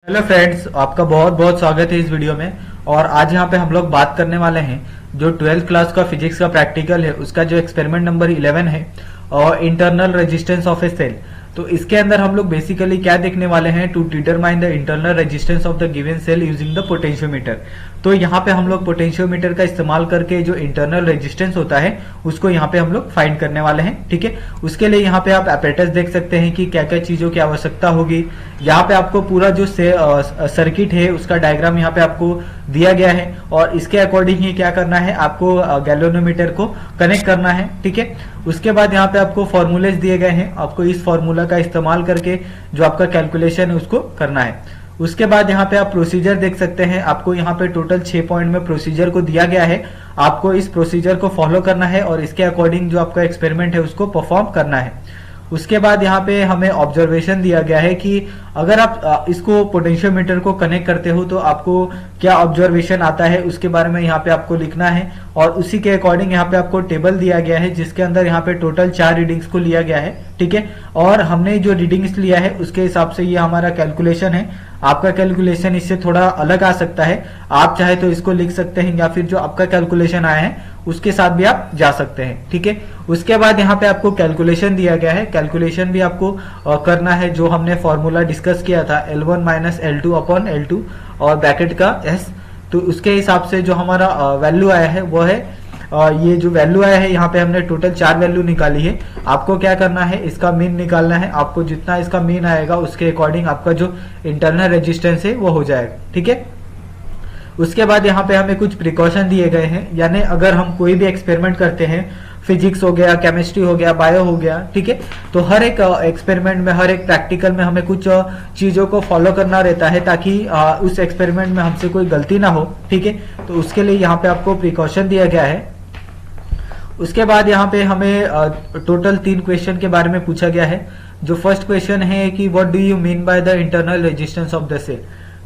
Hello friends, आपका बहुत बहुत स्वागत है इस वीडियो में। और आज यहाँ पे हम लोग बात करने वाले हैं जो 12th क्लास का फिजिक्स का प्रैक्टिकल है उसका जो एक्सपेरिमेंट नंबर 11 है और internal resistance of a cell. तो इसके अंदर हम लोग बेसिकली क्या देखने वाले हैं, to determine the internal resistance of the given cell using the potentiometer. तो यहाँ पे हम लोग पोटेंशियोमीटर का इस्तेमाल करके जो इंटरनल रेजिस्टेंस होता है उसको यहाँ पे हम लोग फाइंड करने वाले हैं। ठीक है, उसके लिए यहाँ पे आप एपरेटस देख सकते हैं कि क्या क्या चीजों की आवश्यकता होगी। यहाँ पे आपको पूरा जो सर्किट है उसका डायग्राम यहाँ पे आपको दिया गया है और इसके अकॉर्डिंग ही क्या करना है, आपको गैल्वेनोमीटर को कनेक्ट करना है। ठीक है, उसके बाद यहाँ पे आपको फॉर्मूलेस दिए गए हैं, आपको इस फॉर्मूला का इस्तेमाल करके जो आपका कैलकुलेशन है उसको करना है। उसके बाद यहाँ पे आप प्रोसीजर देख सकते हैं, आपको यहाँ पे टोटल 6 पॉइंट में प्रोसीजर को दिया गया है। आपको इस प्रोसीजर को फॉलो करना है और इसके अकॉर्डिंग जो आपका एक्सपेरिमेंट है उसको परफॉर्म करना है। उसके बाद यहाँ पे हमें ऑब्जर्वेशन दिया गया है कि अगर आप इसको पोटेंशियोमीटर को कनेक्ट करते हो तो आपको क्या ऑब्जर्वेशन आता है, उसके बारे में यहाँ पे आपको लिखना है। और उसी के अकॉर्डिंग यहाँ पे आपको टेबल दिया गया है जिसके अंदर यहाँ पे टोटल 4 रीडिंग्स को लिया गया है। ठीक है, और हमने जो रीडिंग्स लिया है उसके हिसाब से ये हमारा कैलकुलेशन है। आपका कैलकुलेशन इससे थोड़ा अलग आ सकता है, आप चाहे तो इसको लिख सकते हैं या फिर जो आपका कैलकुलेशन आया है उसके साथ भी आप जा सकते हैं। ठीक है, उसके बाद यहाँ पे आपको कैलकुलेशन दिया गया है, कैलकुलेशन भी आपको करना है जो हमने फॉर्मूला डिस्कस किया था L1 minus L2 upon L2 और ब्रैकेट का S। तो उसके हिसाब से जो हमारा वैल्यू आया है वो है ये जो वैल्यू आया है यहाँ पे हमने टोटल 4 वैल्यू निकाली है। आपको क्या करना है, इसका मीन निकालना है। आपको जितना इसका मीन आएगा उसके अकॉर्डिंग आपका जो इंटरनल रेजिस्टेंस है वो हो जाएगा। ठीक है, उसके बाद यहाँ पे हमें कुछ प्रिकॉशन दिए गए हैं, यानी अगर हम कोई भी एक्सपेरिमेंट करते हैं, फिजिक्स हो गया, केमिस्ट्री हो गया, बायो हो गया, ठीक है, तो हर एक एक्सपेरिमेंट में, हर एक प्रैक्टिकल में हमें कुछ चीजों को फॉलो करना रहता है ताकि उस एक्सपेरिमेंट में हमसे कोई गलती ना हो। ठीक है, तो उसके लिए यहाँ पे आपको प्रिकॉशन दिया गया है। उसके बाद यहाँ पे हमें टोटल 3 क्वेश्चन के बारे में पूछा गया है। जो फर्स्ट क्वेश्चन है कि what do you mean by the internal resistance of the cell.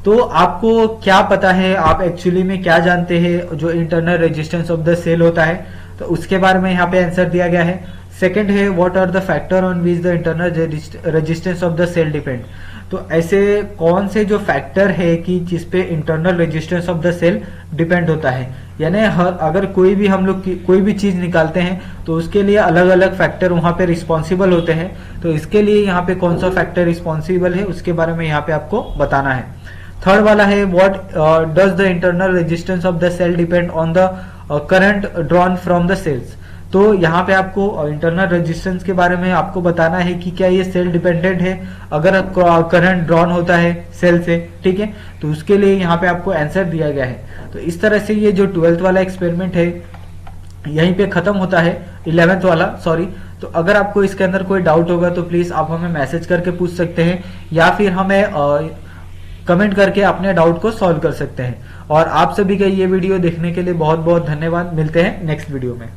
तो आपको क्या पता है, आप एक्चुअली में क्या जानते हैं जो internal resistance of the cell होता है, तो उसके बारे में यहाँ पे आंसर दिया गया है। सेकंड है what are the factor on which the internal resistance of the cell depend. तो ऐसे कौन से जो फैक्टर है कि जिसपे internal resistance of the cell depend होता है, यानी अगर कोई भी हम लोग कोई भी चीज निकालते हैं तो उसके लिए अलग अलग फैक्टर वहां पे रिस्पॉन्सिबल होते हैं। तो इसके लिए यहाँ पे कौन सा फैक्टर रिस्पॉन्सिबल है उसके बारे में यहाँ पे आपको बताना है। थर्ड वाला है what does the internal resistance of the cell depend on the current drawn from the cells. तो यहाँ पे आपको इंटरनल रेजिस्टेंस के बारे में आपको बताना है कि क्या ये सेल डिपेंडेंट है अगर करंट ड्रॉन होता है सेल से। ठीक है, तो उसके लिए यहाँ पे आपको आंसर दिया गया है। तो इस तरह से ये जो 12th वाला एक्सपेरिमेंट है यहीं पे खत्म होता है, 11th वाला सॉरी। तो अगर आपको इसके अंदर कोई डाउट होगा तो प्लीज आप हमें मैसेज करके पूछ सकते हैं या फिर हमें कमेंट करके अपने डाउट को सॉल्व कर सकते हैं। और आप सभी का ये वीडियो देखने के लिए बहुत बहुत धन्यवाद। मिलते हैं नेक्स्ट वीडियो में।